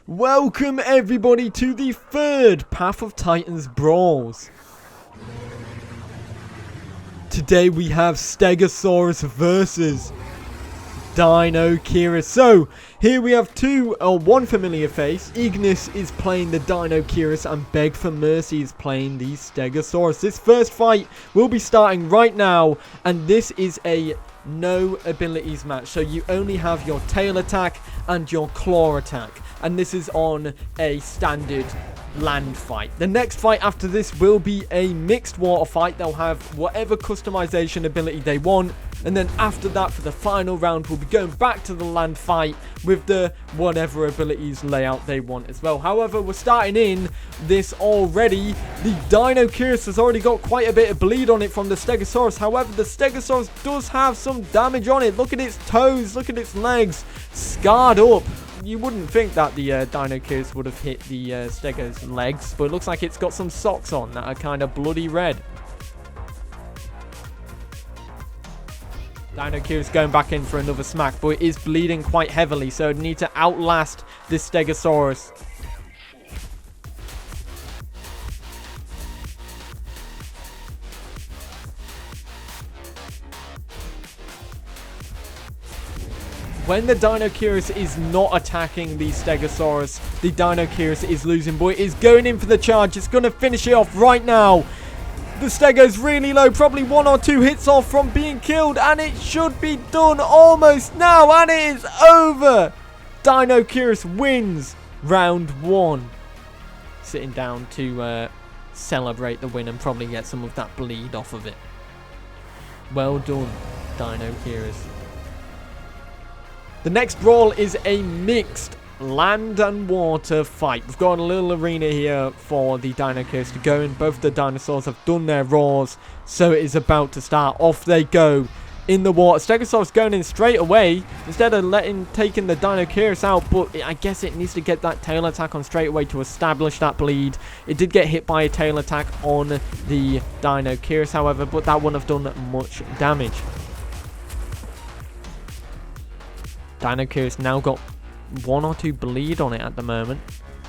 Welcome everybody to the third Path of Titans Brawls. Today we have Stegosaurus versus Deinocheirus. So, here we have one familiar face. Ignis is playing the Deinocheirus and Beg for Mercy is playing the Stegosaurus. This first fight will be starting right now, and this is a no abilities match. So you only have your tail attack and your claw attack. And this is on a standard land fight. The next fight after this will be a mixed water fight. They'll have whatever customization ability they want. And then after that, for the final round, we'll be going back to the land fight with the whatever abilities layout they want as well. However, we're starting in this already. The Deinocheirus has already got quite a bit of bleed on it from the Stegosaurus. However, the Stegosaurus does have some damage on it. Look at its toes, look at its legs, scarred up. You wouldn't think that the Deinocheirus would have hit the Stego's legs, but it looks like it's got some socks on that are kind of bloody red. Deinocheirus going back in for another smack, but it is bleeding quite heavily, so it need to outlast this Stegosaurus. When the Deinocheirus is not attacking the Stegosaurus, the Deinocheirus is losing, but it is going in for the charge. It's going to finish it off right now. The Stego's really low, probably 1 or 2 hits off from being killed, and it should be done almost now, and it is over. Deinocheirus wins round 1. Sitting down to celebrate the win and probably get some of that bleed off of it. Well done, Deinocheirus. The next brawl is a mixed land and water fight. We've got a little arena here for the Deinocheirus to go in. Both the dinosaurs have done their roars, so it is about to start. Off they go in the water. Stegosaurus going in straight away instead of taking the Deinocheirus out, but I guess it needs to get that tail attack on straight away to establish that bleed. It did get hit by a tail attack on the Deinocheirus, however, but that wouldn't have done much damage. Deinocheirus now got 1 or 2 bleed on it at the moment.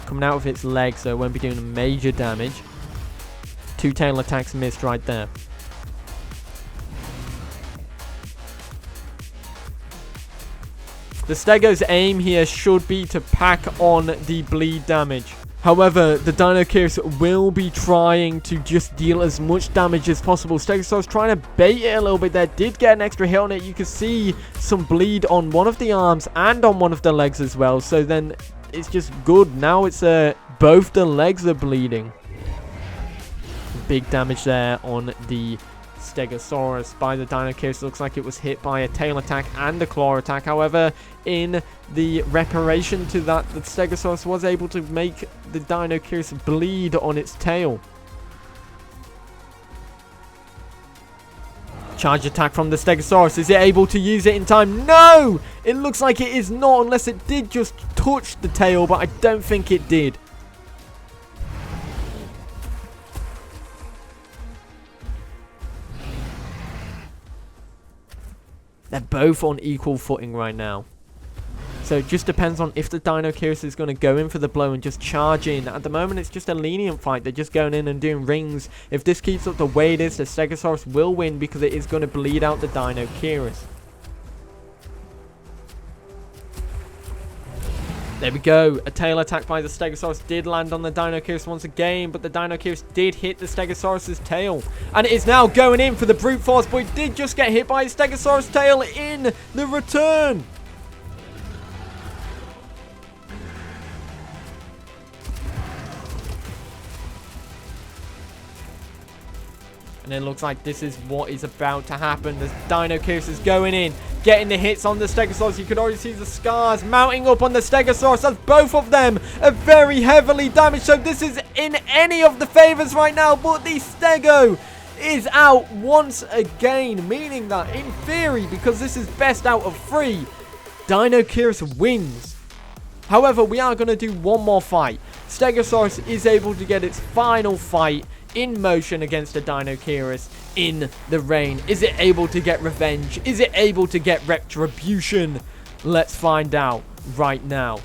Coming out of its legs, so it won't be doing major damage. 2 tail attacks missed right there. The Stego's aim here should be to pack on the bleed damage. However, the Deinocheirus will be trying to just deal as much damage as possible. Stegosaurus trying to bait it a little bit there. Did get an extra hit on it. You can see some bleed on one of the arms and on one of the legs as well. So then it's just good. Now it's both the legs are bleeding. Big damage there on the Stegosaurus by the Deinocheirus. Looks like it was hit by a tail attack and a claw attack. However, in the reparation to that, the Stegosaurus was able to make the Deinocheirus bleed on its tail. Charge attack from the Stegosaurus. Is it able to use it in time? No! It looks like it is not, unless it did just touch the tail, but I don't think it did. They're both on equal footing right now. So it just depends on if the Deinocheirus is going to go in for the blow and just charge in. At the moment, it's just a lenient fight. They're just going in and doing rings. If this keeps up the way it is, the Stegosaurus will win because it is going to bleed out the Deinocheirus. There we go. A tail attack by the Stegosaurus did land on the Deinocheirus once again, but the Deinocheirus did hit the Stegosaurus' tail. And it is now going in for the brute force, but it did just get hit by the Stegosaurus' tail in the return. And it looks like this is what is about to happen. The Deinocheirus is going in, getting the hits on the Stegosaurus. You can already see the scars mounting up on the Stegosaurus as both of them are very heavily damaged. So this is in any of the favors right now, but the Stego is out once again, meaning that in theory, because this is best out of 3, Deinocheirus wins. However, we are going to do one more fight. Stegosaurus is able to get its final fight in motion against a Deinocheirus in the rain. Is it able to get revenge? Is it able to get retribution? Let's find out right now.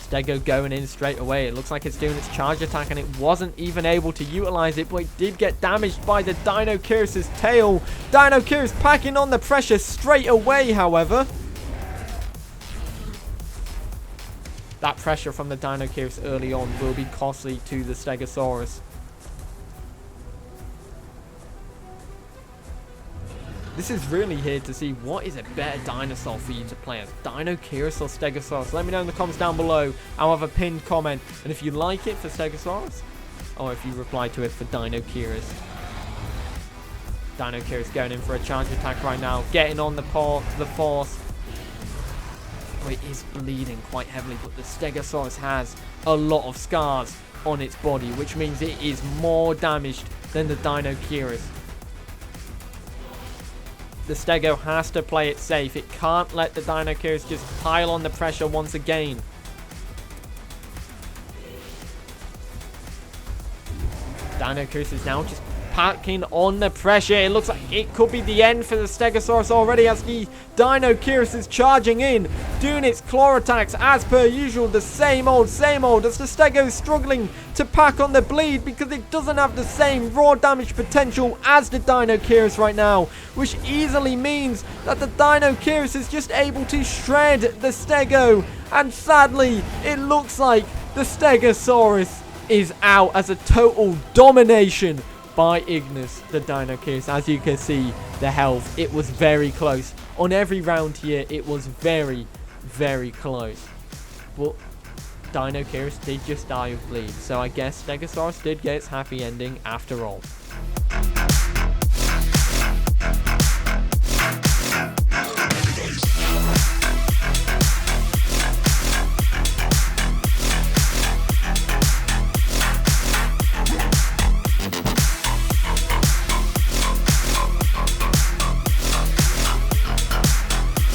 Stego going in straight away. It looks like it's doing its charge attack, and it wasn't even able to utilize it, but it did get damaged by the Deinocheirus' tail. Deinocheirus packing on the pressure straight away, however. That pressure from the Deinocheirus early on will be costly to the Stegosaurus. This is really here to see what is a better dinosaur for you to play as, Deinocheirus or Stegosaurus. Let me know in the comments down below. I'll have a pinned comment. And if you like it for Stegosaurus, or if you reply to it for Deinocheirus. Deinocheirus going in for a charge attack right now, getting on the force. Oh, it is bleeding quite heavily, but the Stegosaurus has a lot of scars on its body, which means it is more damaged than the Deinocheirus. The Stego has to play it safe. It can't let the Deinocheirus just pile on the pressure once again. Deinocheirus is now just packing on the pressure. It looks like it could be the end for the Stegosaurus already, as the Deinocheirus is charging in, doing its claw attacks as per usual. The same old, as the Stego is struggling to pack on the bleed because it doesn't have the same raw damage potential as the Deinocheirus right now, which easily means that the Deinocheirus is just able to shred the Stego. And sadly, it looks like the Stegosaurus is out as a total domination by Ignis, the Deinocheirus. As you can see, the health, it was very close. On every round here, it was very, very close. But Deinocheirus did just die of bleed. So I guess Stegosaurus did get its happy ending after all.